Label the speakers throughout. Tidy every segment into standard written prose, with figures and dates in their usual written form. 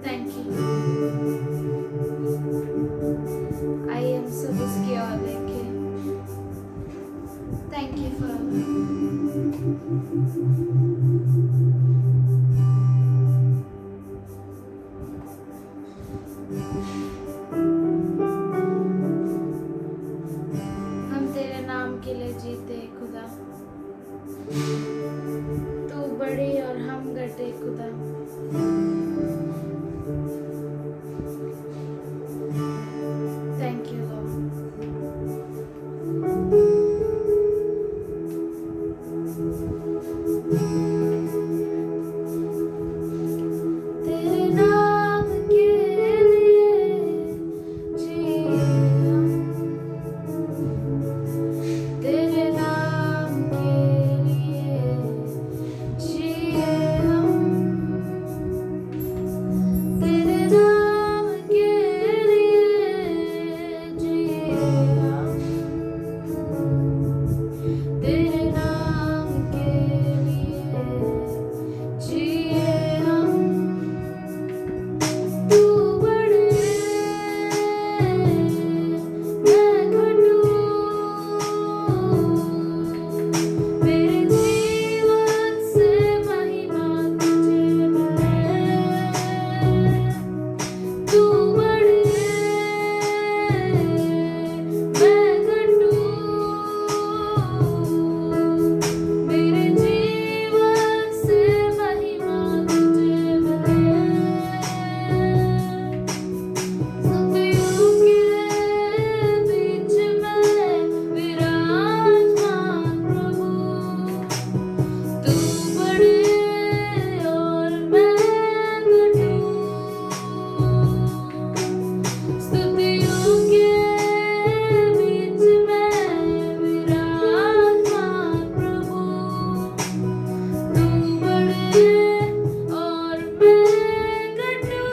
Speaker 1: Thank you. I am so secure, लेके Thank you for हम तेरे नाम के लिए जीते खुदा, तू बड़ी और हम घटे खुदा। Thank you, Lord. तेरे नाम के लिए जिए हम, तेरे नाम के लिए जिए हम, तेरे नाम के लिए जिए हम, तेरे नाम के लिए जिए हम। तू बड़े मैं घटूं, मेरे जीवन से महिमा तुझे मिले। तू बड़े मैं घटूं, मेरे जीवन से महिमा तुझे मिले। स्तुतियों के बीच में विराजमान प्रभु, तू बड़े और मैं घटूं। स्तुतियों के बीच में विराजमान प्रभु, तू बड़े और मैं घटूं।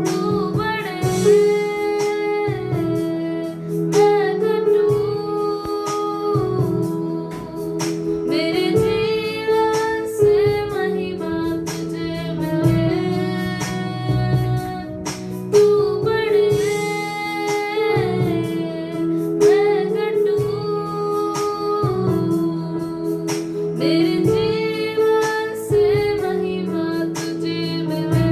Speaker 1: तू बड़े मैं घटूं, मेरे जीवन से महिमा तुझे मिले। तू बड़े मैं घटूं, मेरे जीवन से महिमा तुझे मिले।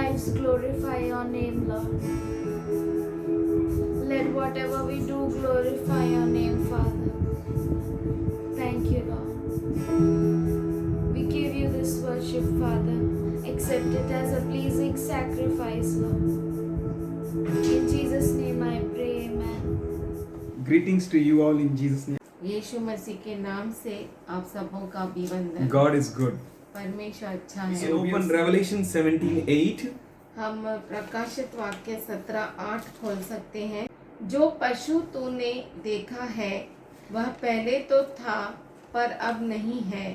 Speaker 1: lives glorify your name, Lord. Let whatever we do glorify your name, Father. Thank you, Lord. We give you this worship, Father. Accept it as a pleasing sacrifice, Lord. In Jesus' name I pray, amen.
Speaker 2: Greetings to you all in Jesus' name.
Speaker 3: यीशु मसीह के नाम से आप सबों का अभिवंदन।
Speaker 2: God is good.
Speaker 3: परमेश्वर अच्छा
Speaker 2: We
Speaker 3: है।
Speaker 2: can open Revelation 17:8.
Speaker 3: हम प्रकाशित वाक्य 17:8 खोल सकते हैं। जो पशु तूने देखा है वह पहले तो था पर अब नहीं है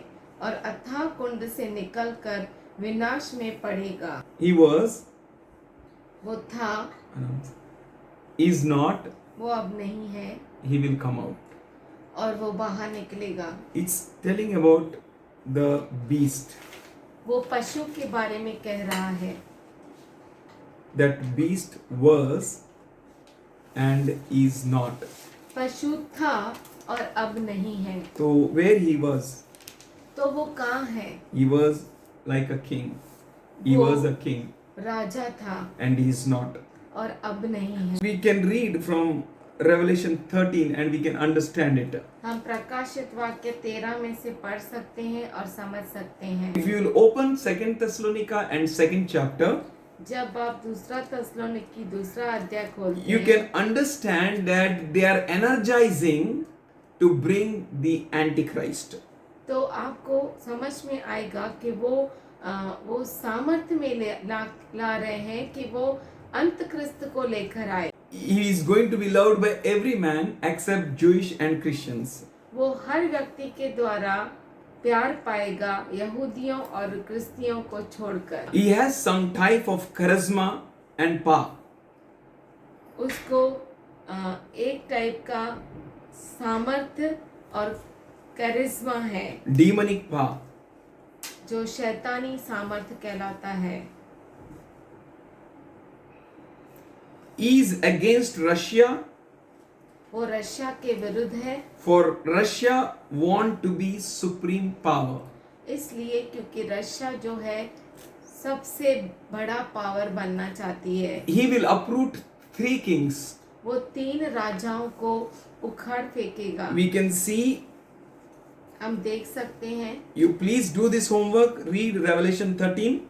Speaker 3: और अथाह कुंड से निकलकर विनाश में पड़ेगा।
Speaker 2: He was,
Speaker 3: वो था,
Speaker 2: is not,
Speaker 3: वो अब नहीं है
Speaker 2: he will come out.
Speaker 3: और वो बाहर निकलेगा।
Speaker 2: It's telling about the beast.
Speaker 3: वो पशु के बारे में कह रहा है।
Speaker 2: That beast was and is not.
Speaker 3: पशु था और अब नहीं है।
Speaker 2: So where he was?
Speaker 3: तो वो कहाँ है?
Speaker 2: He was like a king. He
Speaker 3: वो
Speaker 2: was a king
Speaker 3: राजा था
Speaker 2: and he is not.
Speaker 3: और अब नहीं है।
Speaker 2: We can read from Revelation 13 and we can understand it.
Speaker 3: हम प्रकाशित वाक्य 13 में से पढ़ सकते हैं और समझ सकते हैं।
Speaker 2: If you will open 2 Thessalonica and 2nd chapter,
Speaker 3: जब आप दूसरा तस्सलोनिकी दूसरा अध्याय खोलते
Speaker 2: you
Speaker 3: हैं,
Speaker 2: can understand that they are energizing to bring the Antichrist.
Speaker 3: तो आपको समझ में आएगा कि वो सामर्थ्य में ला रहे हैं कि वो अंतक्रिस्त को लेकर आए।
Speaker 2: He is going to be loved by every man except Jewish and Christians.
Speaker 3: वो हर व्यक्ति के द्वारा प्यार पाएगा यहूदियों और क्रिस्तियों को छोड़कर।
Speaker 2: He has some type of charisma and power.
Speaker 3: उसको एक टाइप का सामर्थ्य और करिश्मा है
Speaker 2: Demonic power.
Speaker 3: जो शैतानी सामर्थ्य कहलाता है।
Speaker 2: He is against Russia,
Speaker 3: वो रशिया के विरुद्ध है,
Speaker 2: for Russia want to be supreme power.
Speaker 3: इसलिए क्योंकि रशिया जो है सबसे बड़ा पावर बनना चाहती है।
Speaker 2: He will uproot 3 kings.
Speaker 3: वो 3 राजाओं को उखाड़ फेंकेगा।
Speaker 2: We can see.
Speaker 3: हम देख सकते हैं।
Speaker 2: You please do this homework. Read Revelation 13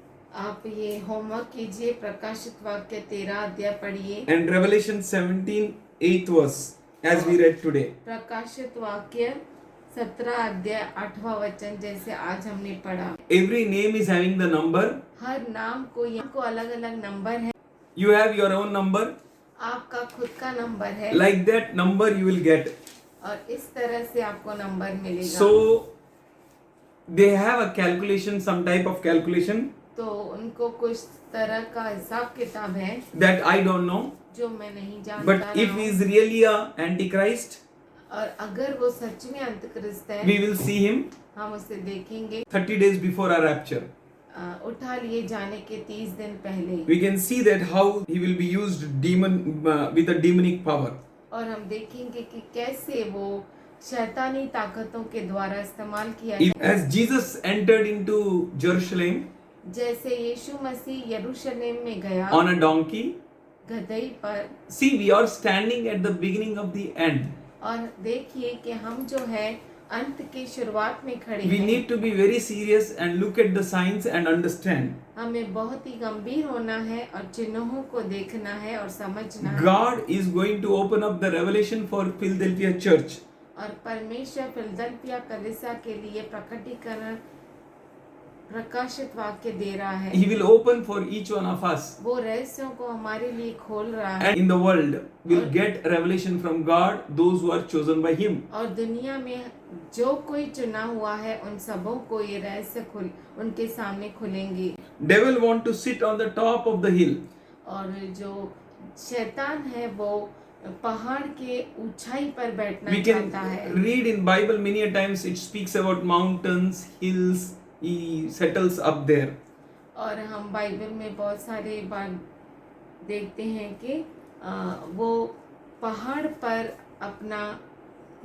Speaker 3: आप ये होमवर्क कीजिए, प्रकाशित वाक्य 13 अध्याय पढ़िए
Speaker 2: and Revelation 17 8th verse as we read today.
Speaker 3: प्रकाशित वाक्य 17 अध्याय 8वां वचन जैसे आज हमने पढ़ा।
Speaker 2: Every name is having the number.
Speaker 3: हर नाम को अलग अलग नंबर है।
Speaker 2: You have your own number.
Speaker 3: आपका खुद का नंबर है।
Speaker 2: Like that number you will get.
Speaker 3: और इस तरह से आपको नंबर मिलेगा।
Speaker 2: So they have a calculation, some type of calculation
Speaker 3: तो उनको कुछ तरह का हिसाब किताब है
Speaker 2: that I don't know.
Speaker 3: जो मैं नहीं जानता।
Speaker 2: But if he is really a antichrist,
Speaker 3: और अगर वो सच में अंतक्रिस्त है,
Speaker 2: we will see him
Speaker 3: हम उसे देखेंगे
Speaker 2: 30 days before our rapture.
Speaker 3: उठा लिए जाने के 30 दिन पहले।
Speaker 2: We can see that how he will be used with a demonic power.
Speaker 3: और हम देखेंगे कि कैसे वो शैतानी ताकतों के द्वारा इस्तेमाल किया
Speaker 2: As Jesus entered into Jerusalem
Speaker 3: जैसे यीशु मसीह यरूशलेम में गया
Speaker 2: on a donkey,
Speaker 3: गदही पर।
Speaker 2: see we are standing at the beginning of the end.
Speaker 3: और देखिए कि हम जो है अंत की शुरुआत में खड़े
Speaker 2: We
Speaker 3: हैं।
Speaker 2: need to be very serious and look at the signs and understand.
Speaker 3: हमें बहुत ही गंभीर होना है और चिन्हों को देखना है और समझना है।
Speaker 2: God is going to open up the revelation for Philadelphia church.
Speaker 3: और परमेश्वर फिलदेल्फिया कलीसिया के लिए प्रकटीकरण प्रकाशित वाक्य दे रहा है।
Speaker 2: He will open for each one of us.
Speaker 3: वो रहस्यों को हमारे लिए खोल रहा है।
Speaker 2: And in the world will get revelation from God, those who are chosen by Him.
Speaker 3: और दुनिया में जो कोई चुना हुआ है उन सबों को ये रहस्य उनके सामने खुलेंगे।
Speaker 2: Devil want to sit on the top of the hill.
Speaker 3: और जो शैतान है वो पहाड़ के ऊंचाई पर बैठना
Speaker 2: We can
Speaker 3: चाहता है।
Speaker 2: read in Bible many a times it speaks about mountains, hills. He settles up there.
Speaker 3: और हम बाइबल में बहुत सारे बार देखते हैं कि वो पहाड़ पर अपना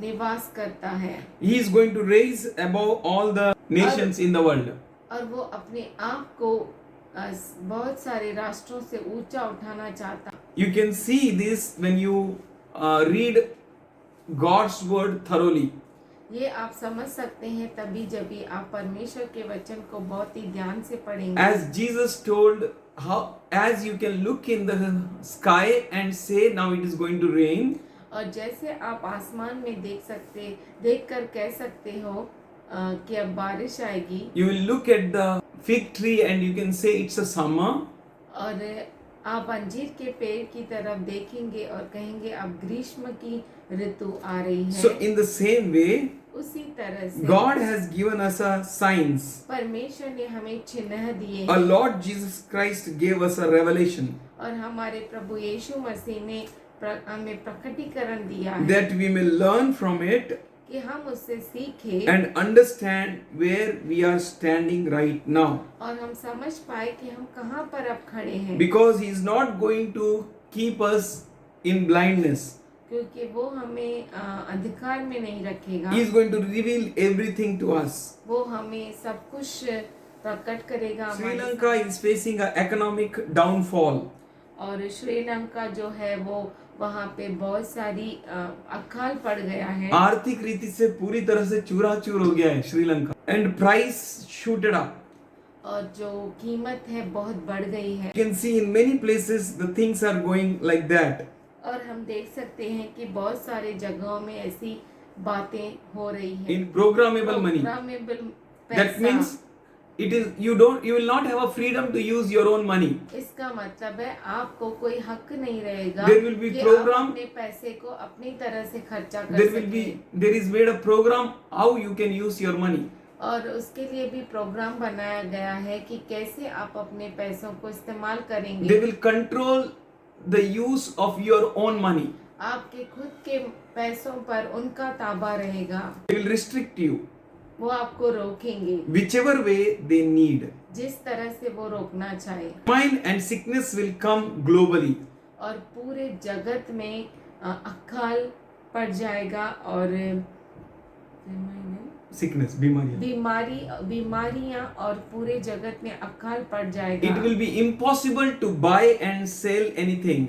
Speaker 3: निवास करता है।
Speaker 2: He is going to raise above all the nations in the world.
Speaker 3: और वो अपने आप को बहुत सारे राष्ट्रों से ऊंचा उठाना चाहता।
Speaker 2: You can see this when you read God's word thoroughly.
Speaker 3: ये आप समझ सकते हैं तभी जब भी आप परमेश्वर के वचन को बहुत ही ध्यान से पढ़ेंगे।
Speaker 2: As Jesus told, how as you can look in the sky and say now it is going to rain,
Speaker 3: और जैसे आप आसमान में देखकर कह सकते हो कि अब बारिश आएगी,
Speaker 2: you will look at the fig tree and you can say it's a summer.
Speaker 3: और आप अंजीर के पेड़ की तरफ देखेंगे और कहेंगे अब ग्रीष्म की ऋतु आ रही है।
Speaker 2: So in the same way,
Speaker 3: उसी तरह से
Speaker 2: God has given us a signs.
Speaker 3: परमेश्वर ने हमें चिन्ह दिए
Speaker 2: Our
Speaker 3: हैं
Speaker 2: Lord Jesus Christ gave us a revelation
Speaker 3: और हमारे प्रभु यीशु मसीह ने हमें प्रकटीकरण दिया है
Speaker 2: that we may learn from it
Speaker 3: कि हम उससे सीखें
Speaker 2: and understand where we are standing right now.
Speaker 3: और हम समझ पाए कि हम कहाँ पर अब खड़े हैं,
Speaker 2: Because He is not going to keep us in blindness.
Speaker 3: क्योंकि वो हमें अंधकार में नहीं रखेगा।
Speaker 2: He is going to reveal everything to us.
Speaker 3: वो हमें सब कुछ प्रकट करेगा
Speaker 2: Sri
Speaker 3: हमारे
Speaker 2: Lanka is facing an economic downfall.
Speaker 3: और श्रीलंका जो है वो वहाँ पे बहुत सारी अकाल पड़ गया है।
Speaker 2: आर्थिक रीति से पूरी तरह से चूराचूर हो गया है Sri Lanka and price shooted up.
Speaker 3: और जो कीमत है बहुत बढ़ गई है
Speaker 2: You can see in many places the things are going like that.
Speaker 3: और हम देख सकते हैं कि बहुत सारे जगहों में ऐसी बातें हो रही हैं।
Speaker 2: In programmable money.
Speaker 3: Programmable
Speaker 2: That
Speaker 3: पैसा,
Speaker 2: means it is you will not have a freedom to use your own money.
Speaker 3: इसका मतलब है आपको कोई हक नहीं रहेगा
Speaker 2: There will be
Speaker 3: कि
Speaker 2: program-
Speaker 3: आप अपने पैसे को अपनी तरह से खर्चा कर
Speaker 2: There will be
Speaker 3: सकें।
Speaker 2: there is made a program how you can use your money.
Speaker 3: और उसके लिए भी प्रोग्राम बनाया गया है कि कैसे आप अपने पैसों को इस्तेमाल
Speaker 2: They
Speaker 3: करेंगे।
Speaker 2: will control the use of your own money.
Speaker 3: आपके खुद के पैसों पर उनका ताबा रहेगा,
Speaker 2: They will restrict you
Speaker 3: वो आपको रोकेंगे
Speaker 2: whichever way they need.
Speaker 3: जिस तरह से वो रोकना चाहे।
Speaker 2: Famine and sickness will come globally.
Speaker 3: और पूरे जगत में अकाल पड़ जाएगा और
Speaker 2: Sickness, बीमारियां.
Speaker 3: बीमारियां और पूरे जगत में अकाल पड़ जाएगा।
Speaker 2: It will be impossible to buy and sell anything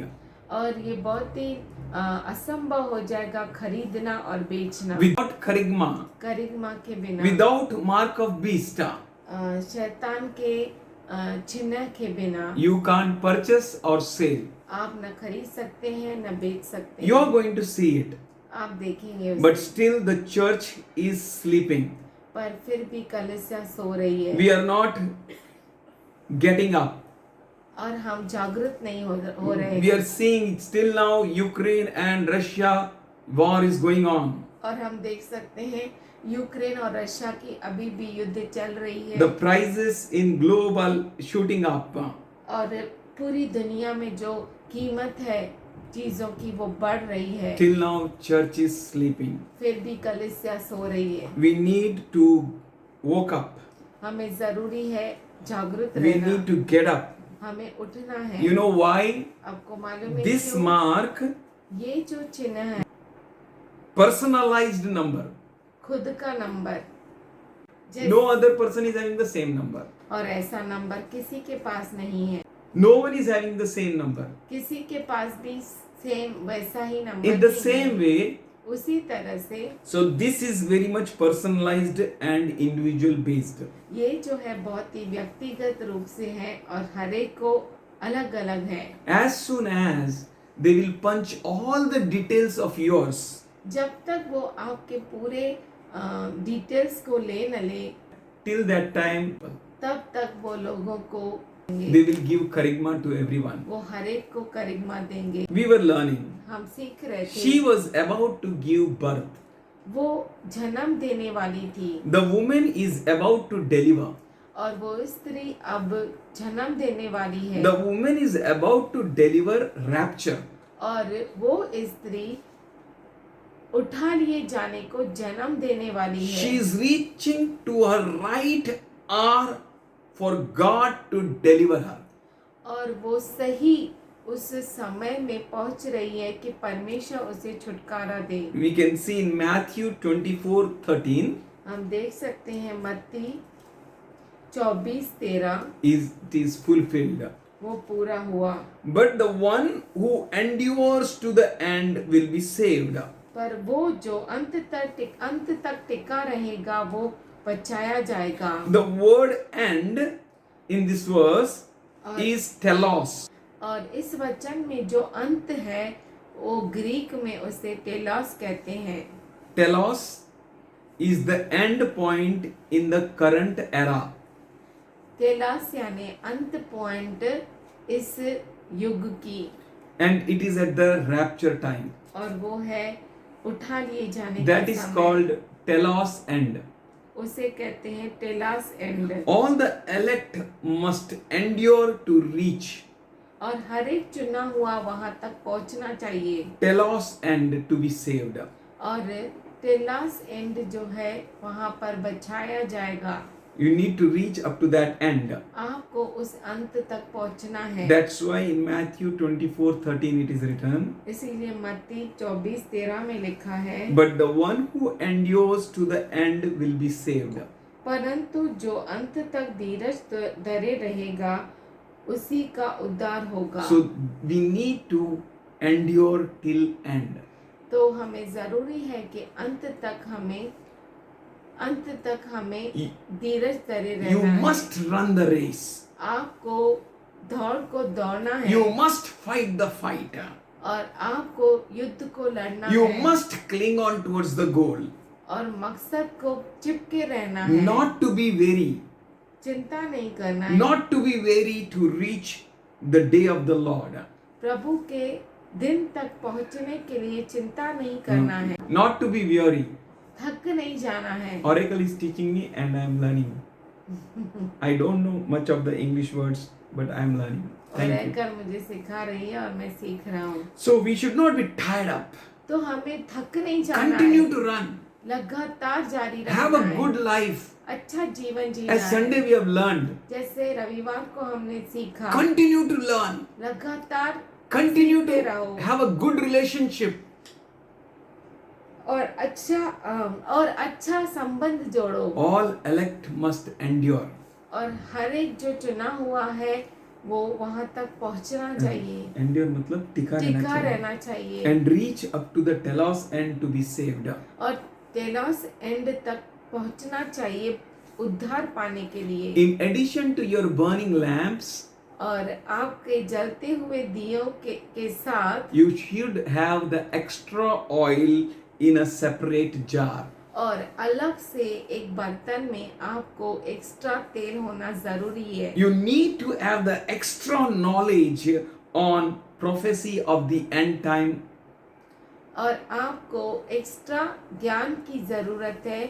Speaker 3: और ये बहुत ही असंभव हो जाएगा खरीदना और बेचना
Speaker 2: without charisma,
Speaker 3: करिश्मा के बिना,
Speaker 2: without mark of beast.
Speaker 3: शैतान के चिन्ह के बिना
Speaker 2: You can't purchase or sell.
Speaker 3: आप न खरीद सकते हैं न बेच सकते
Speaker 2: You are
Speaker 3: हैं।
Speaker 2: going to see it.
Speaker 3: आप देखेंगे उसे।
Speaker 2: But still the church is sleeping.
Speaker 3: पर फिर भी कलीसिया सो रही है
Speaker 2: We are not getting up.
Speaker 3: और हम जागृत नहीं हो रहे
Speaker 2: We
Speaker 3: हैं।
Speaker 2: are seeing still now Ukraine and Russia war is going on.
Speaker 3: और हम देख सकते हैं यूक्रेन और रशिया की अभी भी युद्ध चल रही है
Speaker 2: The prices in global shooting up.
Speaker 3: और पूरी दुनिया में जो कीमत है चीजों की वो बढ़ रही है।
Speaker 2: Till now church is sleeping.
Speaker 3: फिर भी कलीसिया सो रही है।
Speaker 2: We need to woke up.
Speaker 3: हमें जरूरी है जागृत
Speaker 2: We
Speaker 3: रहना,
Speaker 2: need to get up.
Speaker 3: हमें उठना है।
Speaker 2: You know why?
Speaker 3: आपको मालूम है
Speaker 2: This
Speaker 3: क्यों?
Speaker 2: mark
Speaker 3: ये जो चिन्ह है
Speaker 2: personalized number.
Speaker 3: खुद का number,
Speaker 2: No other person is having the same number.
Speaker 3: और ऐसा नंबर किसी के पास नहीं है।
Speaker 2: No one is having the same number.
Speaker 3: किसी के पास भी सेम वैसा ही नंबर
Speaker 2: In the
Speaker 3: नहीं
Speaker 2: same
Speaker 3: है।
Speaker 2: way,
Speaker 3: उसी तरह से
Speaker 2: so this is very much personalized and individual based.
Speaker 3: ये जो है बहुत ही व्यक्तिगत रूप से है और हर एक को अलग अलग है।
Speaker 2: As soon as they will punch all the details of yours,
Speaker 3: जब तक वो आपके पूरे डिटेल्स को ले न ले
Speaker 2: till that time
Speaker 3: तब तक वो लोगों को
Speaker 2: they will give charisma to everyone.
Speaker 3: वो हर एक को करिश्मा देंगे।
Speaker 2: We were learning.
Speaker 3: हम सीख रहे थे।
Speaker 2: She was about to give birth.
Speaker 3: वो जन्म देने वाली थी
Speaker 2: The woman is about to deliver.
Speaker 3: और वो स्त्री अब जन्म देने वाली है
Speaker 2: The woman is about to deliver rapture.
Speaker 3: और वो स्त्री उठा लिए जाने को जन्म देने वाली है।
Speaker 2: She is reaching to her right hour for God to deliver her.
Speaker 3: और वो सही उस समय में पहुंच रही है कि परमेश्वर उसे छुटकारा दे।
Speaker 2: We can see in Matthew 24:13.
Speaker 3: हम देख सकते हैं मत्ती 24:13
Speaker 2: it is fulfilled.
Speaker 3: वो पूरा हुआ।
Speaker 2: But the one who endures to the end will be saved.
Speaker 3: पर वो जो अंत तक टिका रहेगा वो बचाया जाएगा।
Speaker 2: The word end in this verse is telos.
Speaker 3: और इस वचन में जो अंत है वो ग्रीक में उसे टेलॉस कहते हैं।
Speaker 2: Telos is the end point in the current era.
Speaker 3: टेलॉस यानी अंत पॉइंट इस युग की,
Speaker 2: And it is at the rapture time.
Speaker 3: और वो है उठा लिए जाने
Speaker 2: That
Speaker 3: का
Speaker 2: is
Speaker 3: समय।
Speaker 2: called telos end.
Speaker 3: उसे कहते हैं टेलॉस and.
Speaker 2: All the elect must endure to reach
Speaker 3: और हर एक चुना हुआ वहां तक पहुंचना चाहिए।
Speaker 2: telos end to be saved.
Speaker 3: और टेलॉस एंड जो है वहां पर बचाया जाएगा।
Speaker 2: You need to reach up to that end.
Speaker 3: आपको उस अंत तक पहुंचना है।
Speaker 2: That's why in Matthew 24:13 it is written,
Speaker 3: इसीलिए मत्ती 24:13 में लिखा है,
Speaker 2: but the one who endures to the end will be saved.
Speaker 3: परंतु जो अंत तक धीरज धरे रहेगा उसी का उद्धार होगा।
Speaker 2: So we need to endure till end.
Speaker 3: तो हमें जरूरी है कि अंत तक हमें धीरज धरे
Speaker 2: You
Speaker 3: रहना है।
Speaker 2: must run the race.
Speaker 3: आपको दौड़ को दौड़ना है।
Speaker 2: You must fight the fight.
Speaker 3: और आपको युद्ध को लड़ना
Speaker 2: You
Speaker 3: है।
Speaker 2: must cling on towards the goal.
Speaker 3: और मकसद को चिपके रहना है।
Speaker 2: Not to be weary.
Speaker 3: चिंता नहीं करना है।
Speaker 2: Not to be weary to reach the day of the Lord.
Speaker 3: प्रभु के दिन तक पहुंचने के लिए चिंता नहीं करना है।
Speaker 2: Not to be weary.
Speaker 3: थक नहीं जाना है।
Speaker 2: Oracle is teaching me and I am learning. I don't know much of the English words, but I am learning.
Speaker 3: और
Speaker 2: Thank you.
Speaker 3: रहकर मुझे सिखा रही है और मैं सीख रहा हूँ।
Speaker 2: So we should not be tired up.
Speaker 3: तो हमें थक नहीं जाना
Speaker 2: Continue
Speaker 3: है।
Speaker 2: to run.
Speaker 3: लगातार जारी
Speaker 2: Have
Speaker 3: रखना
Speaker 2: a
Speaker 3: है।
Speaker 2: good life.
Speaker 3: अच्छा जीवन जीना
Speaker 2: As Sunday
Speaker 3: है।
Speaker 2: we have learned.
Speaker 3: जैसे रविवार को हमने सीखा,
Speaker 2: Continue to learn.
Speaker 3: लगातार
Speaker 2: Continue
Speaker 3: सीखते
Speaker 2: to
Speaker 3: रहो
Speaker 2: have a good relationship.
Speaker 3: और अच्छा संबंध जोड़ो।
Speaker 2: All elect must endure.
Speaker 3: और हर एक जो चुना हुआ है वो वहां तक पहुंचना चाहिए।
Speaker 2: Endure मतलब टिका
Speaker 3: रहना चाहिए।
Speaker 2: And reach up to the telos end to be saved.
Speaker 3: और टेलॉस एंड तक पहुंचना चाहिए उद्धार पाने के लिए।
Speaker 2: In addition to your burning lamps,
Speaker 3: और आपके जलते हुए दियों के साथ
Speaker 2: you should have the extra oil in a separate jar.
Speaker 3: और अलग से एक बर्तन में आपको एक्स्ट्रा तेल होना जरूरी है।
Speaker 2: You need to have the extra knowledge on prophecy of the end time.
Speaker 3: और आपको एक्स्ट्रा ज्ञान की जरूरत है,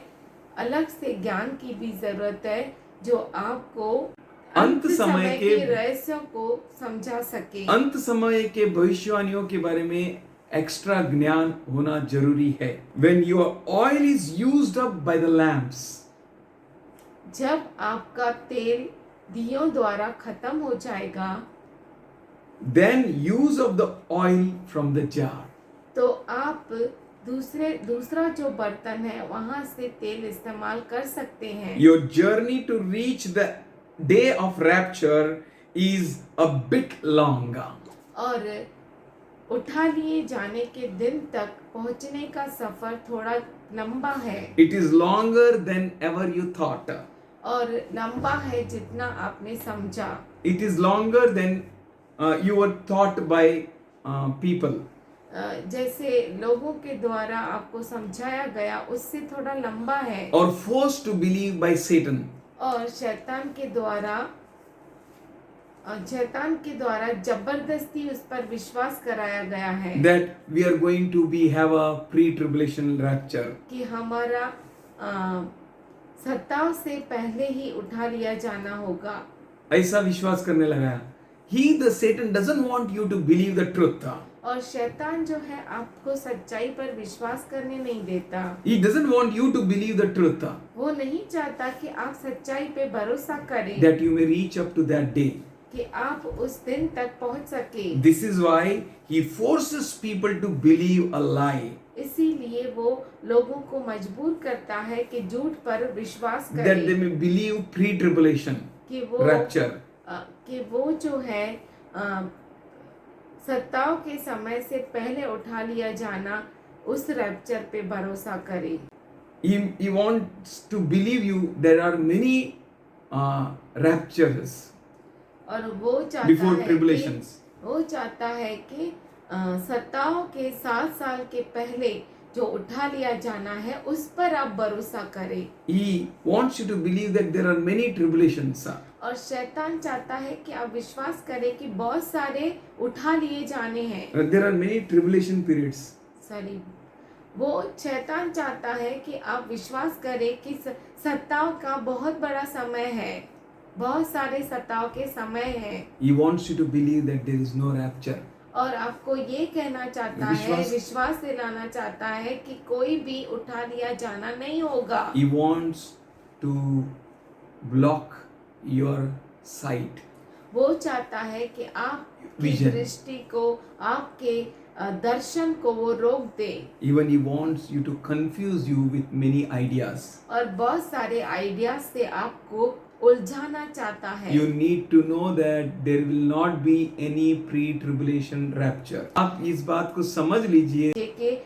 Speaker 3: अलग से ज्ञान की भी जरूरत है जो आपको
Speaker 2: अंत समय के
Speaker 3: रहस्यों को समझा सके।
Speaker 2: अंत समय के भविष्यवाणियों के बारे में एक्स्ट्रा ज्ञान होना जरूरी है। When your oil is used up by the lamps,
Speaker 3: जब आपका तेल दियों द्वारा खत्म हो जाएगा
Speaker 2: then use of the oil from the jar.
Speaker 3: तो आप दूसरा जो बर्तन है वहां से तेल इस्तेमाल कर सकते हैं।
Speaker 2: Your journey to reach the day of rapture is a bit longer.
Speaker 3: और उठा लिए जाने के दिन तक पहुंचने का सफर थोड़ा लंबा है।
Speaker 2: It is longer than ever you thought.
Speaker 3: और लंबा है जितना आपने समझा।
Speaker 2: It is longer than you were taught by people.
Speaker 3: जैसे लोगों के द्वारा आपको समझाया गया उससे थोड़ा लंबा है।
Speaker 2: Or forced to believe by Satan.
Speaker 3: और शैतान के द्वारा जबरदस्ती उस पर विश्वास कराया गया है
Speaker 2: That we are going to have a pre-tribulation rapture.
Speaker 3: कि हमारा सत्ताव से पहले ही उठा लिया जाना होगा।
Speaker 2: ऐसा विश्वास करने लगा। The Satan doesn't want you to believe the truth.
Speaker 3: और शैतान जो है आपको सच्चाई पर विश्वास करने नहीं देता।
Speaker 2: He doesn't want you to believe the truth.
Speaker 3: वो नहीं चाहता कि आप सच्चाई पे भरोसा करें,
Speaker 2: That you may reach up to that day.
Speaker 3: कि आप उस दिन तक पहुंच सके।
Speaker 2: This is why he forces people to believe a lie
Speaker 3: इसीलिए वो लोगों को मजबूर करता है कि झूठ पर विश्वास
Speaker 2: that
Speaker 3: करें,
Speaker 2: they may believe pre-tribulation
Speaker 3: कि वो
Speaker 2: rapture.
Speaker 3: कि वो जो है सत्ताओं के समय से पहले उठा लिया जाना उस रैप्चर पे भरोसा करे।
Speaker 2: He wants to believe you there are many raptures
Speaker 3: और वो चाहता
Speaker 2: before
Speaker 3: है
Speaker 2: tribulations.
Speaker 3: कि वो चाहता है कि सत्ताओं के 7 साल के पहले जो उठा लिया जाना है उस पर आप भरोसा करें।
Speaker 2: He wants you to believe that there are many tribulations.
Speaker 3: और शैतान चाहता है कि आप विश्वास करें कि बहुत सारे उठा लिए जाने हैं।
Speaker 2: There are many tribulation periods.
Speaker 3: Sorry, वो शैतान चाहता है कि आप विश्वास करें कि सत्ताओं का बहुत बड़ा समय है, बहुत सारे सत्ताओं के समय हैं।
Speaker 2: He wants you to believe that there is no rapture.
Speaker 3: और आपको ये कहना चाहता है, विश्वास दिलाना चाहता है कि कोई भी उठा लिया जाना नहीं होगा।
Speaker 2: He wants to block your sight.
Speaker 3: वो चाहता है कि आपकी
Speaker 2: Vision.
Speaker 3: दृष्टि को, आपके दर्शन को वो रोक दे।
Speaker 2: Even he wants you to confuse you with many ideas.
Speaker 3: और बहुत सारे आइडियाज से आपको उलझाना चाहता है।
Speaker 2: You need to know that there will not be any pre-tribulation rapture. आप इस बात को समझ लीजिए
Speaker 3: कि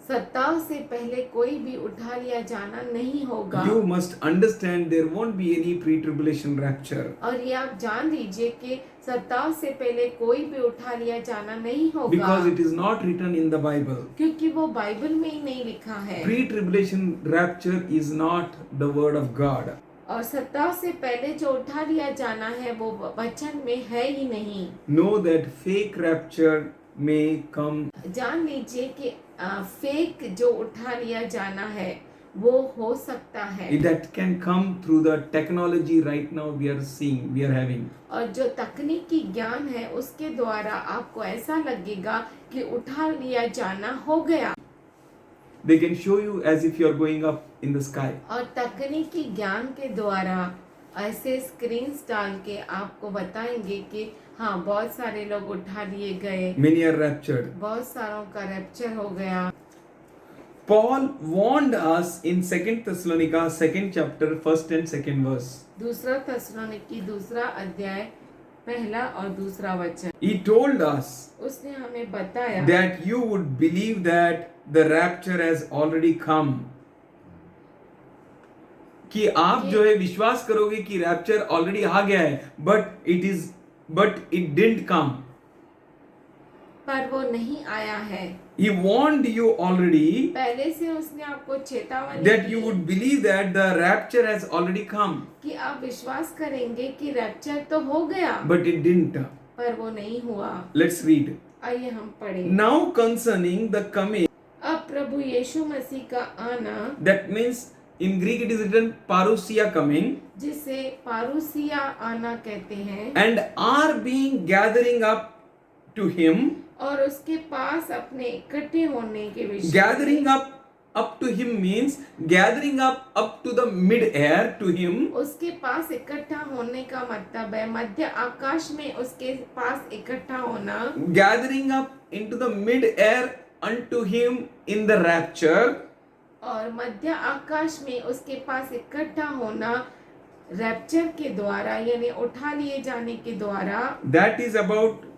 Speaker 3: सत्ताओं से पहले कोई भी उठा लिया जाना नहीं होगा।
Speaker 2: You must understand there won't be any pre-tribulation rapture.
Speaker 3: और ये आप जान लीजिए कि सत्ताओं से पहले कोई भी उठा लिया जाना नहीं होगा,
Speaker 2: Because it is not written in the Bible.
Speaker 3: क्योंकि वो बाइबल में ही नहीं लिखा है।
Speaker 2: Pre-tribulation rapture is not the word of God.
Speaker 3: और सत्ताओं से पहले जो उठा लिया जाना है वो वचन में है ही नहीं।
Speaker 2: Know that fake rapture may come.
Speaker 3: जान लीजिए कि फेक जो उठा लिया जाना है वो हो सकता है।
Speaker 2: That can come through the technology right now we are seeing, we are having.
Speaker 3: और जो तकनीकी ज्ञान है उसके द्वारा आपको ऐसा लगेगा कि उठा लिया जाना हो गया।
Speaker 2: They can show you as if you are going up in the sky.
Speaker 3: और तकनीकी ज्ञान के द्वारा ऐसे स्क्रीन डाल के आपको बताएंगे कि हाँ, बहुत सारे लोग उठा लिए गए,
Speaker 2: Many are raptured.
Speaker 3: बहुत सारों का रैप्चर हो गया।
Speaker 2: Paul warned us in 2 Thessalonica 2nd chapter 1st and 2nd verse.
Speaker 3: दूसरा थेसलोनिकी दूसरा अध्याय पहला और दूसरा वचन।
Speaker 2: He told us
Speaker 3: उसने हमें बताया
Speaker 2: that you would believe that the rapture has already come. कि आप जो है विश्वास करोगे कि रैप्चर ऑलरेडी आ गया है, but it didn't come.
Speaker 3: पर वो नहीं आया है।
Speaker 2: He warned you already
Speaker 3: पहले से उसने आपको चेतावनी
Speaker 2: that
Speaker 3: the
Speaker 2: you would believe that the rapture has already come,
Speaker 3: कि आप विश्वास करेंगे कि रैप्चर तो हो गया,
Speaker 2: but it didn't.
Speaker 3: पर वो नहीं हुआ।
Speaker 2: Let's read.
Speaker 3: आइए हम पढ़ें।
Speaker 2: Now concerning the coming,
Speaker 3: अब प्रभु यीशु मसीह का आना,
Speaker 2: that means in Greek it is written parousia coming,
Speaker 3: जिसे पारूसिया आना कहते हैं,
Speaker 2: and are being gathering up to him.
Speaker 3: और उसके पास अपने इकट्ठे होने के विषय
Speaker 2: Gathering up to him means gathering up to the mid air to him.
Speaker 3: उसके पास इकट्ठा होने का मतलब है मध्य आकाश में उसके पास इकट्ठा होना।
Speaker 2: Gathering up into the mid air unto him in the rapture.
Speaker 3: और मध्य आकाश में उसके पास इकट्ठा होना रैप्चर के द्वारा, यानी उठा लिए जाने के द्वारा।
Speaker 2: That is about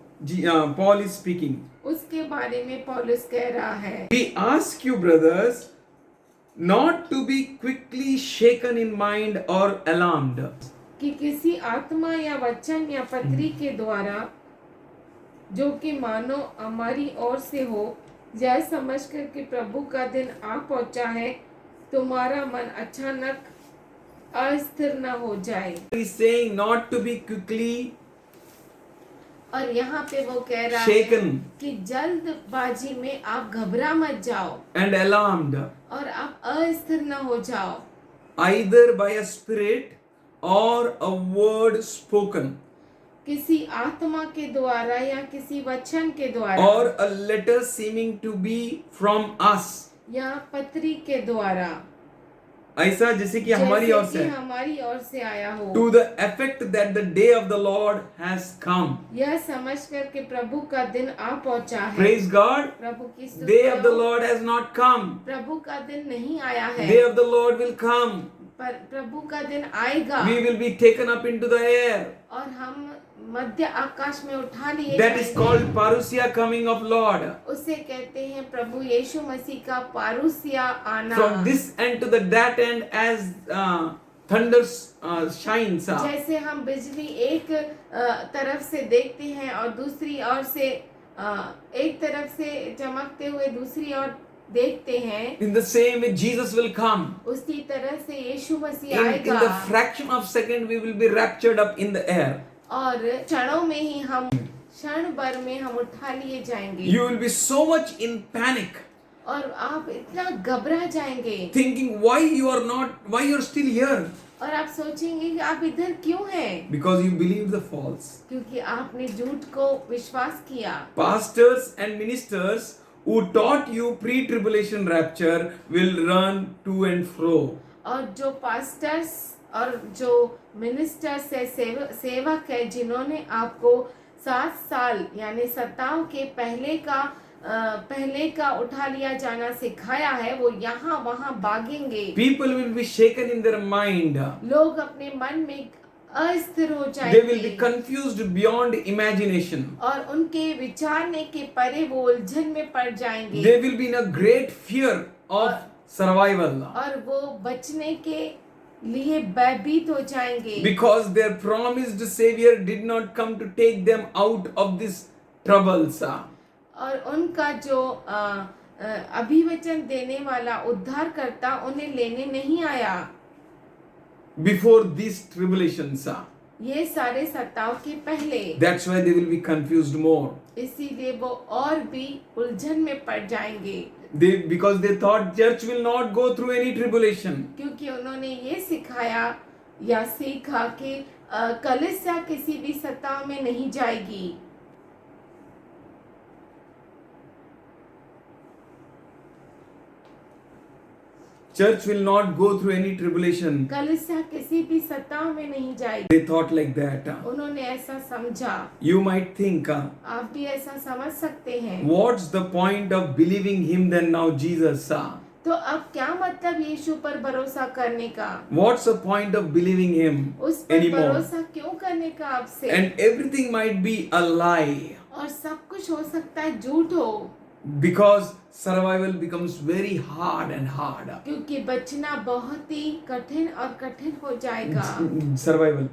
Speaker 2: Paul is speaking.
Speaker 3: उसके बारे में पौलुस कह रहा है।
Speaker 2: We ask you, brothers, not to be quickly shaken in mind or alarmed.
Speaker 3: कि किसी आत्मा या वचन या पत्री के द्वारा जो कि मानो हमारी ओर से हो, यह समझकर कि प्रभु का दिन आ पहुंचा है, तुम्हारा मन अचानक अस्थिर न हो जाए।
Speaker 2: He is saying not to be quickly
Speaker 3: और यहाँ पे वो कह रहा
Speaker 2: shaken
Speaker 3: है कि जल्दबाजी में आप घबरा मत जाओ
Speaker 2: and alarmed,
Speaker 3: और आप अस्थिर न हो जाओ,
Speaker 2: either by a spirit or a word spoken,
Speaker 3: किसी आत्मा के द्वारा या किसी वचन के द्वारा,
Speaker 2: or a letter seeming to be from us.
Speaker 3: या पत्री के द्वारा,
Speaker 2: ऐसा जैसे कि हमारी ओर
Speaker 3: जैसे
Speaker 2: से
Speaker 3: कि हमारी ओर से आया हो,
Speaker 2: to the effect that the day of the Lord has come.
Speaker 3: यह समझ कर के प्रभु का दिन आ पहुंचा है।
Speaker 2: Praise God.
Speaker 3: प्रभु की स्तुति
Speaker 2: Day of the
Speaker 3: हो।
Speaker 2: Lord has not come.
Speaker 3: प्रभु का दिन नहीं आया है,
Speaker 2: Day of the Lord will come.
Speaker 3: पर प्रभु का दिन आएगा
Speaker 2: We will be taken up into the air.
Speaker 3: और हम मध्य आकाश में उठा लिए
Speaker 2: That is
Speaker 3: जाएंगे।
Speaker 2: called parousia coming of Lord.
Speaker 3: उसे कहते हैं प्रभु यीशु मसीह का पारूसिया आना।
Speaker 2: From this end to the that end as thunder shines.
Speaker 3: जैसे हम बिजली एक तरफ से देखते हैं और दूसरी ओर से एक तरफ से चमकते हुए दूसरी ओर देखते हैं,
Speaker 2: In the same way Jesus will come.
Speaker 3: उसी तरह से यीशु मसीह
Speaker 2: In
Speaker 3: आएगा
Speaker 2: the fraction of second we will be raptured up in the air.
Speaker 3: और क्षणों में ही हम क्षण भर में हम उठा लिए जाएंगे।
Speaker 2: You will be so much in panic,
Speaker 3: और आप इतना घबरा जाएंगे
Speaker 2: thinking why you're still here,
Speaker 3: और आप सोचेंगे कि आप इधर क्यों हैं,
Speaker 2: because you believe the false.
Speaker 3: क्योंकि आपने झूठ को विश्वास किया।
Speaker 2: Pastors and ministers who taught you pre-tribulation rapture will run to and fro.
Speaker 3: और जो पास्टर्स और जो मिनिस्टर्स है, सेवक है, जिन्होंने आपको 7 साल यानी सत्ताओं के पहले का उठा लिया जाना सिखाया है, वो यहाँ वहाँ भागेंगे।
Speaker 2: People will be shaken in their mind.
Speaker 3: लोग अपने मन में अस्थिर हो
Speaker 2: They will be
Speaker 3: जाएंगे
Speaker 2: confused beyond imagination.
Speaker 3: और उनके विचारने के परे वो उलझन में पड़ जाएंगे
Speaker 2: They will be in a great fear of survival.
Speaker 3: और वो बचने के लिए भयभीत हो जाएंगे,
Speaker 2: Because their promised Savior did not come to take them out of this troubles.
Speaker 3: और उनका जो अभिवचन देने वाला उद्धार करता उन्हें लेने नहीं आया
Speaker 2: Before these tribulations.
Speaker 3: ये सारे सत्ताओं के पहले।
Speaker 2: That's why they will be confused more.
Speaker 3: इसीलिए वो और भी उलझन में पड़ जाएंगे,
Speaker 2: Because they thought church will not go through any tribulation.
Speaker 3: क्योंकि उन्होंने ये सिखाया या सीखा कि कलीसिया किसी भी सत्ता में नहीं जाएगी।
Speaker 2: Church will not go through any tribulation.
Speaker 3: कलीसिया किसी भी सत्ताओं में नहीं जाएगी।
Speaker 2: They thought like that.
Speaker 3: उन्होंने ऐसा समझा।
Speaker 2: You might think,
Speaker 3: आप भी ऐसा समझ सकते हैं।
Speaker 2: what's the point of believing him then now Jesus?
Speaker 3: तो अब क्या मतलब यीशु पर भरोसा करने का?
Speaker 2: What's the point of believing him
Speaker 3: उस पर
Speaker 2: anymore?
Speaker 3: भरोसा क्यों करने का आपसे?
Speaker 2: And everything might be a lie.
Speaker 3: और सब कुछ हो सकता है झूठ हो,
Speaker 2: Because survival becomes very hard and hard.
Speaker 3: क्योंकि बचना बहुत ही कठिन और कठिन हो जाएगा।
Speaker 2: Survival,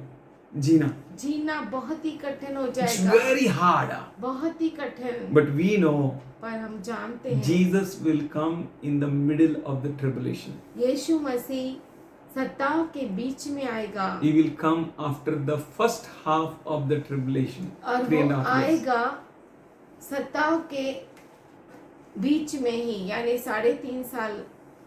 Speaker 2: जीना.
Speaker 3: जीना बहुत ही कठिन हो
Speaker 2: It's
Speaker 3: जाएगा,
Speaker 2: very hard.
Speaker 3: बहुत ही कठिन।
Speaker 2: But we know
Speaker 3: पर हम जानते हैं
Speaker 2: Jesus will come in the middle of the tribulation.
Speaker 3: यीशु मसीह सत्ताओं के बीच में आएगा
Speaker 2: He will come after the first half of the tribulation.
Speaker 3: और
Speaker 2: 3.5
Speaker 3: वो
Speaker 2: years.
Speaker 3: आएगा सत्ताओं के बीच में ही, यानी 3.5 साल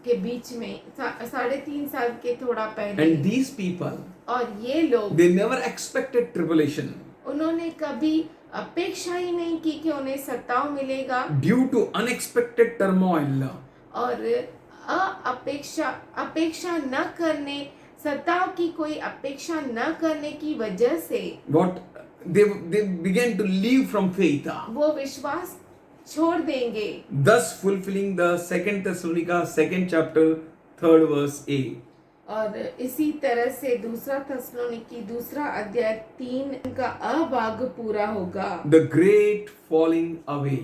Speaker 3: के बीच में, 3.5 साल के थोड़ा पहले।
Speaker 2: And these people,
Speaker 3: और ये लोग
Speaker 2: they never expected tribulation.
Speaker 3: उन्होंने कभी अपेक्षा ही नहीं की कि उन्हें सत्ताओं मिलेगा,
Speaker 2: Due to unexpected turmoil.
Speaker 3: और अपेक्षा न करने, सत्ताओं की कोई अपेक्षा न करने की वजह से
Speaker 2: What they began to leave from faith.
Speaker 3: वो विश्वास छोड़ देंगे।
Speaker 2: Thus fulfilling the 2 Thessalonica 2nd chapter 3rd verse A.
Speaker 3: और इसी तरह से 2 थिस्सलुनीकी 2 अध्याय 3 का अभाग पूरा होगा।
Speaker 2: The great falling away.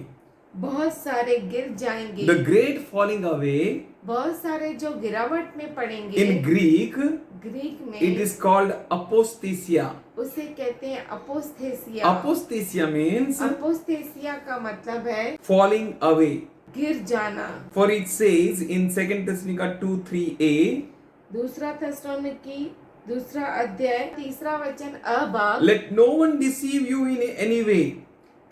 Speaker 3: बहुत सारे गिर जाएंगे।
Speaker 2: The great falling away
Speaker 3: बहुत सारे जो गिरावट में पड़ेंगे।
Speaker 2: in Greek,
Speaker 3: ग्रीक में
Speaker 2: it is called apostasia.
Speaker 3: उसे कहते हैं अपोस्थेसिया।
Speaker 2: Apostasia means
Speaker 3: अपोस्थेसिया का मतलब है
Speaker 2: falling away.
Speaker 3: गिर जाना।
Speaker 2: For it says in 2 Thessalonica 2:3a,
Speaker 3: 2 Thessalonians 2 अध्याय 3 वचन अभाग,
Speaker 2: let no one deceive you in any way,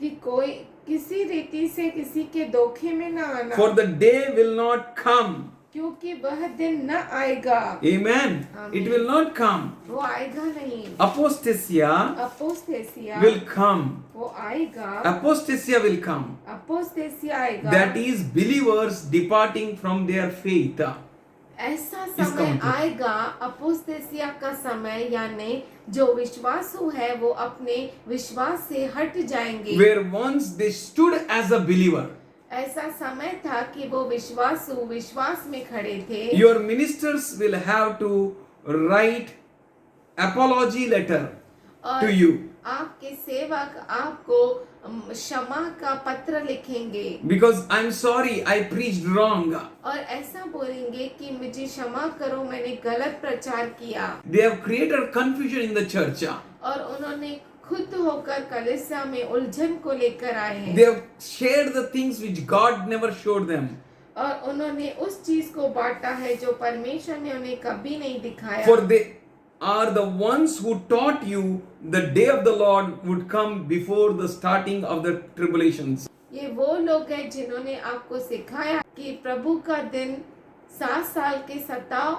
Speaker 3: कि कोई किसी रीति से किसी के धोखे में न आना,
Speaker 2: for the day will not come.
Speaker 3: क्योंकि वह दिन न आएगा।
Speaker 2: Amen. It will not come.
Speaker 3: वो आएगा नहीं।
Speaker 2: Apostasia
Speaker 3: अपोस्थेसिया
Speaker 2: will come.
Speaker 3: वो आएगा।
Speaker 2: Apostasia will come.
Speaker 3: अपोस्थेसिया आएगा।
Speaker 2: That is believers departing from their faith.
Speaker 3: ऐसा
Speaker 2: इसका
Speaker 3: समय
Speaker 2: मतलब?
Speaker 3: आएगा, अपोस्तेसिया का समय, यानी जो विश्वासु है वो अपने विश्वास से हट जाएंगे।
Speaker 2: Where once they stood as a believer,
Speaker 3: ऐसा समय था कि वो विश्वासु विश्वास में खड़े थे।
Speaker 2: your ministers will have to write apology letter to
Speaker 3: और
Speaker 2: you
Speaker 3: आपके सेवक आपको क्षमा का पत्र लिखेंगे
Speaker 2: because I'm sorry I preached wrong.
Speaker 3: और ऐसा बोलेंगे कि मुझे क्षमा करो, मैंने गलत प्रचार किया।
Speaker 2: They have created confusion in the church.
Speaker 3: और उन्होंने खुद होकर कलीसिया में उलझन को लेकर आए हैं।
Speaker 2: They have shared the things which God never showed them.
Speaker 3: और उन्होंने उस चीज को बांटा है जो परमेश्वर ने उन्हें कभी नहीं दिखाया।
Speaker 2: For they are the ones who taught you the day of the Lord would come before the starting of the tribulations.
Speaker 3: ये वो लोग हैं जिन्होंने आपको सिखाया कि प्रभु का दिन 7 साल के सताव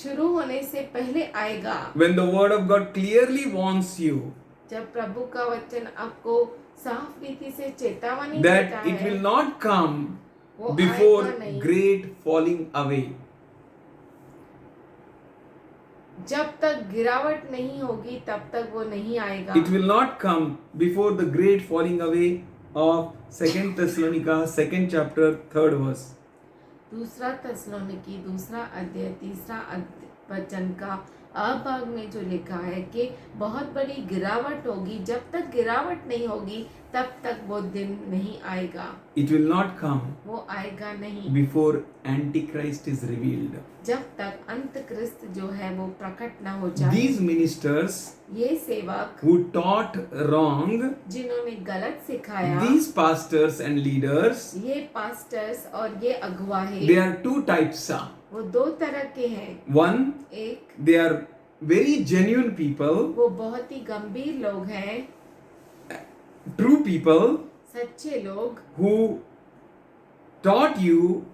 Speaker 3: शुरू होने से पहले आएगा।
Speaker 2: When the word of God clearly warns you
Speaker 3: जब प्रभु का वचन आपको साफ रीति से चेतावनी
Speaker 2: that
Speaker 3: देता
Speaker 2: it will
Speaker 3: है,
Speaker 2: not come
Speaker 3: वो
Speaker 2: before
Speaker 3: आएगा नहीं।
Speaker 2: great falling away.
Speaker 3: जब तक गिरावट नहीं होगी तब तक वो नहीं आएगा।
Speaker 2: It will not come before the great falling away of 2 Thessalonica 2nd chapter 3rd verse.
Speaker 3: दूसरा थेसलोनिकी 2 अध्याय 3 वचन का अभाग में जो लिखा है कि बहुत बड़ी गिरावट होगी, जब तक गिरावट नहीं होगी तब तक वो दिन नहीं आएगा।
Speaker 2: It will not come
Speaker 3: वो आएगा नहीं
Speaker 2: before Antichrist is revealed.
Speaker 3: जब तक अंतक्रिस्त जो है वो प्रकट न हो जाए।
Speaker 2: These ministers
Speaker 3: ये सेवक
Speaker 2: who taught wrong,
Speaker 3: जिन्होंने गलत सिखाया,
Speaker 2: these pastors and leaders,
Speaker 3: ये पास्टर्स और ये अगुवा है,
Speaker 2: they are two types.
Speaker 3: वो 2 तरह के हैं।
Speaker 2: One,
Speaker 3: एक,
Speaker 2: they are very genuine people,
Speaker 3: वो बहुत ही गंभीर लोग हैं,
Speaker 2: true people
Speaker 3: सच्चे लोग
Speaker 2: who taught you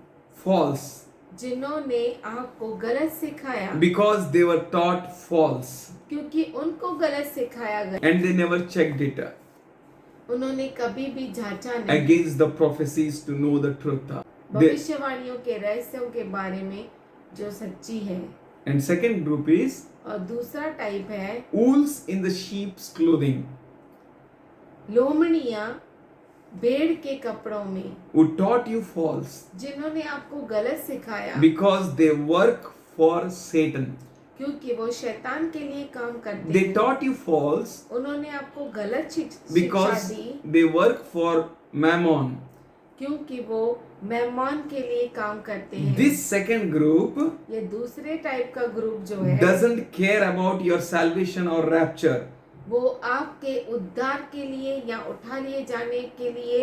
Speaker 2: false
Speaker 3: जिन्होंने आपको गलत सिखाया
Speaker 2: because they were taught false
Speaker 3: क्योंकि उनको गलत सिखाया गया।
Speaker 2: and they never checked it
Speaker 3: उन्होंने कभी भी जांचा नहीं
Speaker 2: against the prophecies to know the truth. They,
Speaker 3: भविष्यवाणियों के रहस्यों के बारे में जो सच्ची है।
Speaker 2: and second group is
Speaker 3: और दूसरा टाइप है
Speaker 2: wolves in the sheep's clothing
Speaker 3: लोमड़ियां भेड़ के कपड़ों में,
Speaker 2: who taught you false
Speaker 3: जिन्होंने आपको गलत सिखाया
Speaker 2: because they work for Satan.
Speaker 3: क्योंकि वो शैतान के लिए काम करते
Speaker 2: They
Speaker 3: हैं।
Speaker 2: taught you false
Speaker 3: उन्होंने आपको गलत शिक्षा
Speaker 2: because
Speaker 3: the
Speaker 2: they work for Mammon.
Speaker 3: क्योंकि वो मेहमान के लिए काम करते हैं।
Speaker 2: This second group
Speaker 3: ये दूसरे टाइप का ग्रुप जो है
Speaker 2: doesn't care about your salvation or rapture.
Speaker 3: वो आपके उद्धार के लिए या उठा लिए जाने के लिए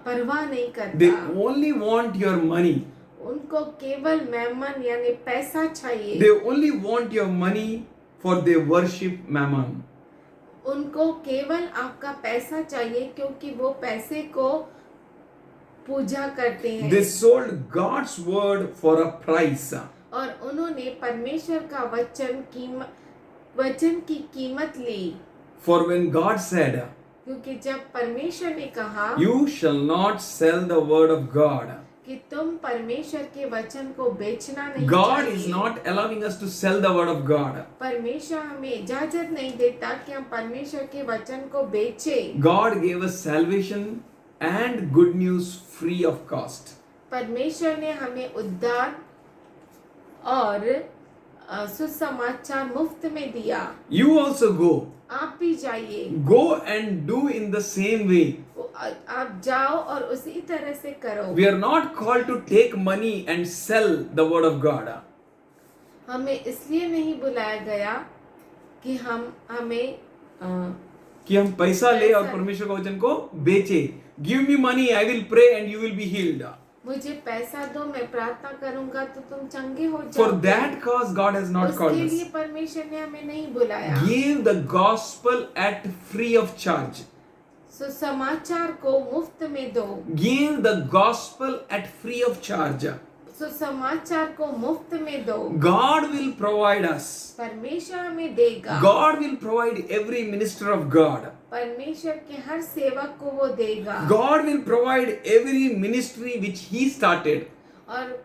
Speaker 3: परवाह नहीं
Speaker 2: They
Speaker 3: करता।
Speaker 2: only want your money.
Speaker 3: उनको केवल मेहमान यानी पैसा चाहिए।
Speaker 2: They only want your money for they worship Mammon.
Speaker 3: उनको केवल आपका पैसा चाहिए क्योंकि वो पैसे को पूजा करते हैं।
Speaker 2: They sold God's word for a price.
Speaker 3: और उन्होंने परमेश्वर का वचन की कीमत ली।
Speaker 2: For when God said,
Speaker 3: क्योंकि जब परमेश्वर ने कहा
Speaker 2: "You shall not sell the word of God,"
Speaker 3: कि तुम परमेश्वर के वचन को बेचना नहीं
Speaker 2: God
Speaker 3: चाहिए।
Speaker 2: is not allowing us to sell the word of God.
Speaker 3: परमेश्वर हमें इजाजत नहीं देता कि हम परमेश्वर के वचन को बेचें।
Speaker 2: God gave us salvation and good news free of cost.
Speaker 3: परमेश्वर ने हमें उद्धार और सुसमाचार मुफ्त में दिया।
Speaker 2: You also go.
Speaker 3: आप भी जाइए,
Speaker 2: Go and do in the same way.
Speaker 3: आप जाओ और उसी तरह से करो।
Speaker 2: We are not called to take money and sell the word of God.
Speaker 3: हमें इसलिए नहीं बुलाया गया कि हमें
Speaker 2: कि हम पैसा ले और परमेश्वर का वचन को बेचे. Give me money, I will pray and you will be healed.
Speaker 3: मुझे पैसा दो, मैं प्रार्थना करूंगा तो तुम चंगे हो
Speaker 2: For
Speaker 3: जाओगे।
Speaker 2: that cause God has not called
Speaker 3: उसके
Speaker 2: us.
Speaker 3: लिए परमेश्वर ने हमें नहीं बुलाया।
Speaker 2: Give the gospel at free of charge.
Speaker 3: सुसमाचार को मुफ्त में दो।
Speaker 2: Give the gospel at free of charge.
Speaker 3: सुसमाचार को मुफ्त में दो।
Speaker 2: God will provide us.
Speaker 3: परमेश्वर हमें देगा।
Speaker 2: God will provide every minister of God.
Speaker 3: परमेश्वर के हर सेवक को वो देगा।
Speaker 2: God will provide every ministry which He started.
Speaker 3: और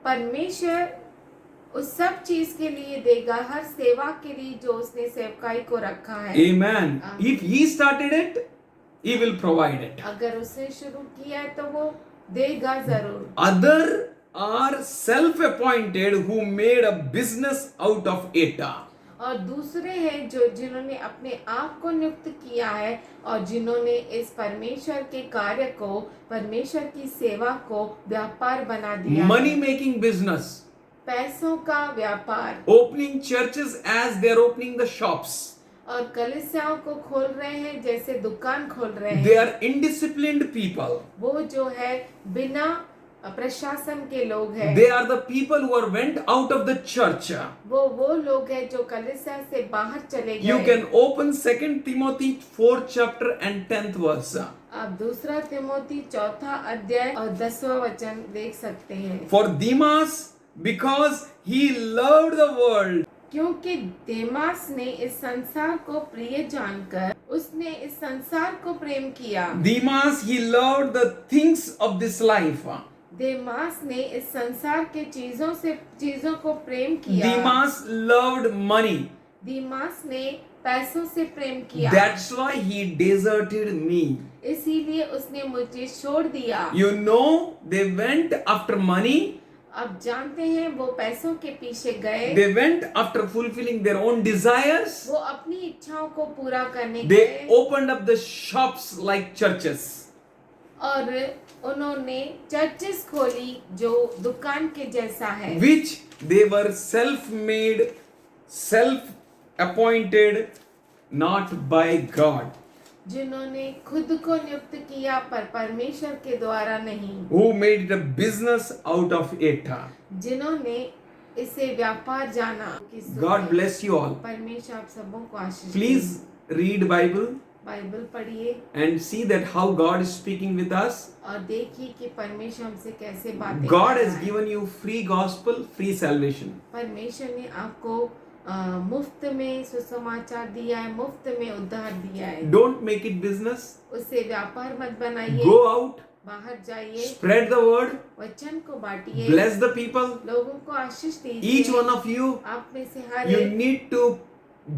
Speaker 3: परमेश्वर उस सब चीज के लिए देगा, हर सेवा के लिए जो उसने सेवकाई को रखा है।
Speaker 2: Amen. If He started it, He will provide it.
Speaker 3: अगर उसने शुरू किया है तो वो देगा जरूर।
Speaker 2: Other are self-appointed who made a business out of it.
Speaker 3: और दूसरे हैं जो जिन्होंने अपने आप को नियुक्त किया है और जिन्होंने इस परमेश्वर के कार्य को, परमेश्वर की सेवा को व्यापार बना दिया।
Speaker 2: Money making business.
Speaker 3: पैसों का व्यापार।
Speaker 2: Opening churches as they are opening the shops.
Speaker 3: और कलीसियाओं को खोल रहे हैं जैसे दुकान खोल रहे
Speaker 2: They
Speaker 3: हैं।
Speaker 2: are indisciplined people.
Speaker 3: वो जो है बिना प्रशासन के लोग हैं।
Speaker 2: They are the people who are went out of the church.
Speaker 3: वो लोग हैं जो कलीसिया से बाहर चले
Speaker 2: You
Speaker 3: गए।
Speaker 2: can open 2 Timothy 4th chapter and 10th verse.
Speaker 3: आप दूसरा तिमोथी 4था अध्याय और 10वां वचन देख सकते हैं।
Speaker 2: For Demas, because he loved the world,
Speaker 3: क्योंकि देमास ने इस संसार को प्रिय जानकर उसने इस संसार को प्रेम किया।
Speaker 2: Demas, he loved the things of this life.
Speaker 3: देमास ने इस संसार के चीजों को प्रेम किया।
Speaker 2: Demas loved money.
Speaker 3: दीमास ने पैसों से प्रेम किया।
Speaker 2: That's why he deserted me.
Speaker 3: इसीलिए उसने मुझे छोड़ दिया।
Speaker 2: You know, they went after money.
Speaker 3: अब जानते हैं वो पैसों के पीछे गए।
Speaker 2: They went after fulfilling their own desires.
Speaker 3: वो अपनी इच्छाओं को पूरा करने
Speaker 2: They
Speaker 3: गए
Speaker 2: opened up the shops like churches.
Speaker 3: और उन्होंने चर्चेस खोली जो दुकान के जैसा है।
Speaker 2: Which they were self-made, self-appointed, not by God.
Speaker 3: जिन्होंने खुद को नियुक्त किया पर परमेश्वर के द्वारा नहीं।
Speaker 2: Who made it a business out of it.
Speaker 3: जिन्होंने इसे व्यापार जाना।
Speaker 2: God bless you all.
Speaker 3: परमेश्वर आप सबों को आशीष दे।
Speaker 2: Please read Bible
Speaker 3: बाइबल पढ़िए
Speaker 2: and see that how God is speaking with us.
Speaker 3: और देखिए कि परमेश्वर हमसे कैसे बातें
Speaker 2: God
Speaker 3: कर
Speaker 2: has
Speaker 3: रहा है।
Speaker 2: given you free gospel, free salvation.
Speaker 3: परमेश्वर ने आपको मुफ्त में सुसमाचार दिया है, मुफ्त में उद्धार दिया है।
Speaker 2: Don't make it business.
Speaker 3: उसे व्यापार मत बनाइए।
Speaker 2: Go out,
Speaker 3: बाहर जाइए,
Speaker 2: spread the word,
Speaker 3: वचन को बांटिए,
Speaker 2: bless the people.
Speaker 3: लोगों को आशीष दीजिए।
Speaker 2: Each one of you,
Speaker 3: आप में से हर
Speaker 2: you
Speaker 3: एक
Speaker 2: need to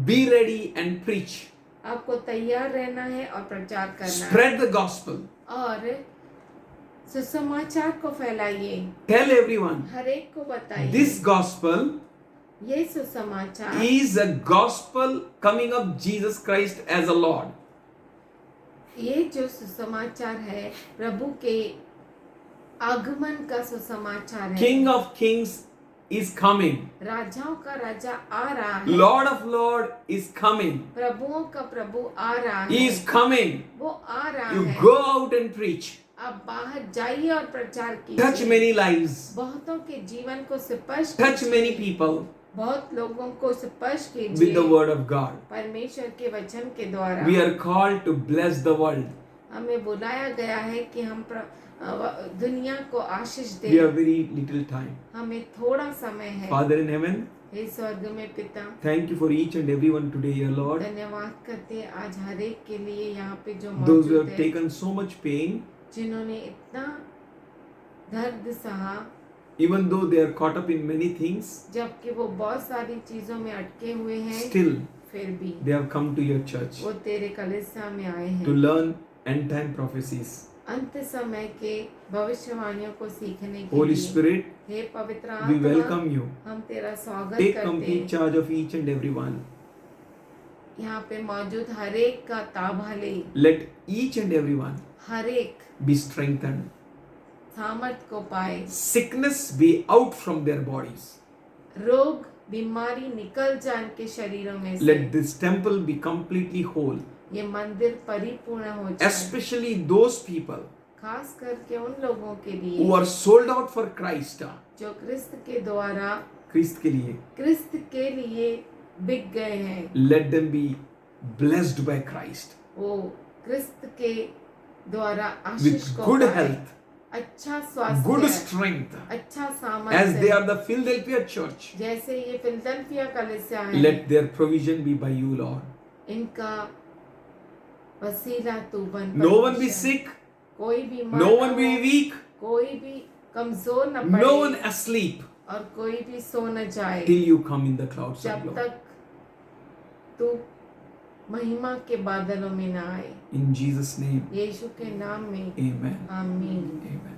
Speaker 2: be ready and preach.
Speaker 3: आपको तैयार रहना है और प्रचार करना है
Speaker 2: Spread the gospel.
Speaker 3: और सुसमाचार को फैलाइए।
Speaker 2: Tell everyone.
Speaker 3: हर एक को बताइए।
Speaker 2: This gospel
Speaker 3: ये सुसमाचार
Speaker 2: is a gospel coming of Jesus Christ as a Lord.
Speaker 3: ये जो सुसमाचार है प्रभु के आगमन का सुसमाचार है।
Speaker 2: King of Kings is coming.
Speaker 3: राजाओं का राजा आ रहा है।
Speaker 2: Lord of Lord is coming.
Speaker 3: प्रभुओं का प्रभु आ रहा
Speaker 2: He
Speaker 3: है।
Speaker 2: is coming.
Speaker 3: वो आ रहा
Speaker 2: You
Speaker 3: है।
Speaker 2: go out and preach.
Speaker 3: आप बाहर जाइए और प्रचार
Speaker 2: Touch
Speaker 3: कीजिए।
Speaker 2: many lives.
Speaker 3: बहुतों के जीवन को स्पर्श
Speaker 2: Touch
Speaker 3: कीजिए।
Speaker 2: many people
Speaker 3: बहुत लोगों को स्पर्श
Speaker 2: with
Speaker 3: कीजिए
Speaker 2: the word of God.
Speaker 3: परमेश्वर के वचन के द्वारा।
Speaker 2: We are called to bless the world.
Speaker 3: हमें बुलाया गया है कि हम दुनिया को आशीष
Speaker 2: We have
Speaker 3: दें।
Speaker 2: very little time.
Speaker 3: हमें थोड़ा समय है।
Speaker 2: Father in heaven,
Speaker 3: हे स्वर्ग में पिता,
Speaker 2: thank you for each and everyone today, dear Lord.
Speaker 3: धन्यवाद करते हैं आज हर एक के लिए यहाँ पे जो
Speaker 2: Those who
Speaker 3: मौजूद
Speaker 2: have
Speaker 3: है,
Speaker 2: taken so much pain,
Speaker 3: जिन्होंने इतना दर्द सहा,
Speaker 2: even though they are caught up in many things,
Speaker 3: जबकि वो बहुत सारी चीजों में अटके हुए हैं,
Speaker 2: still
Speaker 3: फिर भी
Speaker 2: they have come to your church
Speaker 3: वो तेरे कलीसिया में आए
Speaker 2: to
Speaker 3: हैं
Speaker 2: learn end time prophecies.
Speaker 3: अंत समय के भविष्यवाणियों को सीखने के
Speaker 2: Holy
Speaker 3: लिए।
Speaker 2: Spirit,
Speaker 3: हे पवित्र
Speaker 2: we
Speaker 3: आत्मा,
Speaker 2: welcome you.
Speaker 3: हम तेरा स्वागत
Speaker 2: Take
Speaker 3: करते
Speaker 2: complete
Speaker 3: हैं।
Speaker 2: charge of each and every one.
Speaker 3: यहाँ पे मौजूद हर एक का ताबा ले,
Speaker 2: Let each and every one
Speaker 3: हर एक
Speaker 2: be strengthened.
Speaker 3: सामर्थ को पाए,
Speaker 2: Sickness be out from their bodies.
Speaker 3: रोग बीमारी निकल जाए इनके शरीरों में से।
Speaker 2: Let this temple be completely whole.
Speaker 3: ये मंदिर परिपूर्ण हो जाए,
Speaker 2: Especially those people
Speaker 3: खास करके उन लोगों के
Speaker 2: who
Speaker 3: लिए
Speaker 2: are sold out for Christ.
Speaker 3: जो क्रिस्त के द्वारा
Speaker 2: Christ के लिए.
Speaker 3: क्रिस्त के लिए बिक गए हैं।
Speaker 2: Let them be blessed by Christ
Speaker 3: वो क्रिस्त के द्वारा
Speaker 2: with
Speaker 3: आशीष को
Speaker 2: good
Speaker 3: पाए,
Speaker 2: health,
Speaker 3: अच्छा
Speaker 2: good
Speaker 3: स्वास्थ्य,
Speaker 2: strength,
Speaker 3: अच्छा
Speaker 2: as
Speaker 3: सामर्थ्य,
Speaker 2: they are the Philadelphia church.
Speaker 3: जैसे ये फिलदेल्फिया कलीसिया है।
Speaker 2: Let their provision be by you, Lord.
Speaker 3: इनका वसीला तू बन।
Speaker 2: No one be
Speaker 3: परमेश्वर।
Speaker 2: sick,
Speaker 3: कोई बीमार
Speaker 2: no
Speaker 3: ना
Speaker 2: one be
Speaker 3: हो,
Speaker 2: weak.
Speaker 3: कोई भी कमजोर न
Speaker 2: No one
Speaker 3: पड़े
Speaker 2: asleep
Speaker 3: और कोई भी सो न जाए
Speaker 2: till you come in the clouds of
Speaker 3: जब
Speaker 2: glory.
Speaker 3: तक तू महिमा के बादलों में न आए।
Speaker 2: In Jesus' name,
Speaker 3: यीशु के नाम में
Speaker 2: amen.
Speaker 3: आमीन।
Speaker 2: Amen.